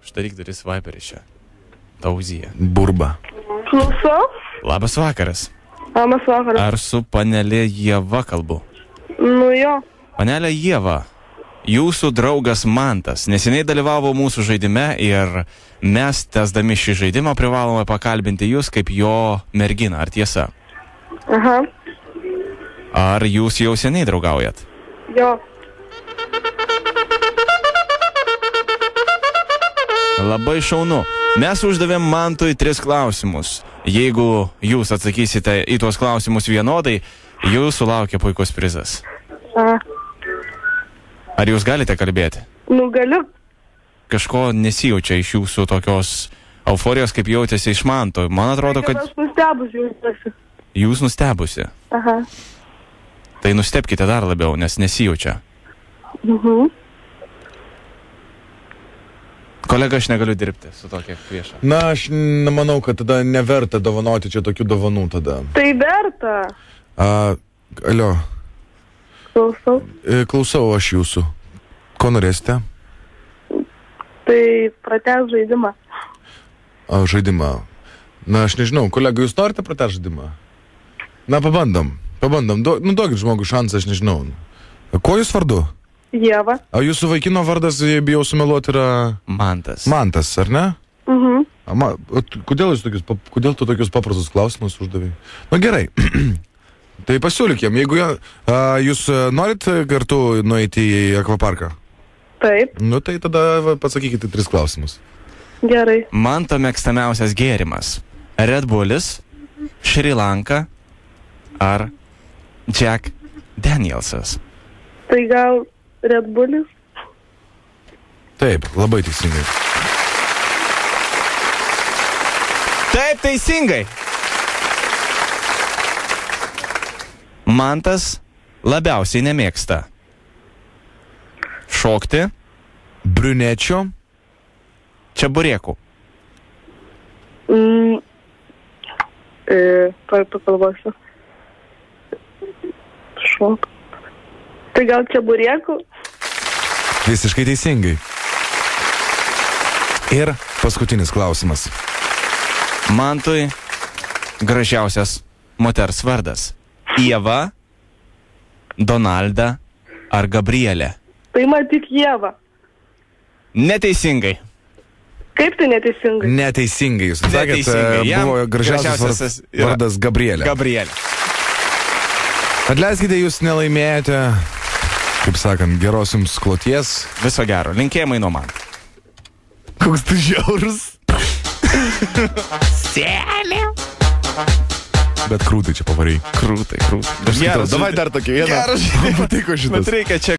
Uždaryk duris Viperis čia. Tauzija. Burba. Klausau. Labas vakaras. Labas vakaras. Ar su panelė Ieva kalbu? Nu jo. Panelė Ieva, jūsų draugas Mantas neseniai dalyvavo mūsų žaidime ir mes, tęsdami šį žaidimą, privalome pakalbinti jūs kaip jo merginą. Ar tiesa? Aha. Ar jūs jau seniai draugaujat? Jo. Labai šaunu. Mes uždavėm Mantui 3 klausimus. Jeigu jūs atsakysite į tuos klausimus vienodai, jūsų laukia puikus prizas. A. Ar jūs galite kalbėti? Nu galiu. Kažko nesijaučia iš jūsų tokios euforijos, kaip jautėsi iš Manto. Man atrodo, kad Aš nustebus jaučiuosi. jūs nustebusi. Aha. Tai nustebkite dar labiau, nes nesijaučia. Kolega, aš negaliu dirbti su tokia kvieša. Na, aš nemanau, kad tada neverta dovanoti čia tokių dovanų tada. Tai verta. Alio, Klausau. klausau aš jūsų. Ko norėsite? Tai pratęs žaidimą. Žaidimą. Na, aš nežinau, kolega, jūs norite pratęs žaidimą? Na, pabandom. Duokit žmogų šansą, aš nežinau. Kuo jūs vardu? Ieva. O jūsų vaikino vardas, bijau sumeluoti, yra... Mantas. Mantas, ar ne? Mhm. Kodėl tu tokius paprastus klausimus uždavai? Na gerai. Tai pasiūlykim, jeigu jūs norit kartu nueiti į akvaparką? Taip. Nu tai tada pasakykite 3 klausimus. Gerai. Manto mėgstamiausias gėrimas. Red Bullis, Šri Lanka ar Jack Danielsas? Tai gal Red Bullis? Taip, labai teisingai. Taip, teisingai. Mantas labiausiai nemėgsta šokti, Briunečio, čeburekų. Pakalbosiu. Šok. Tai gal čeburekų? Visiškai teisingai. Ir paskutinis klausimas. Mantui gražiausias moters vardas. Ieva, Donalda ar Gabrielė? Tai matyt Ieva. Neteisingai. Kaip tai neteisingai? Neteisingai, jūs sakėt, Neteisingai. Jam buvo gražiausias gražiausias yra vardas Gabrielė. Gabrielė. Atleiskite, jūs nelaimėjote, kaip sakant, geros jums kloties. Viso gero. Linkėjimai nuo man. Koks tu žiaurus. Sėlė. Bet krūtai čia pavarai. Krūtai. Geras, davai dar tokį vieną. Geras, man patiko šitas. Bet reikia čia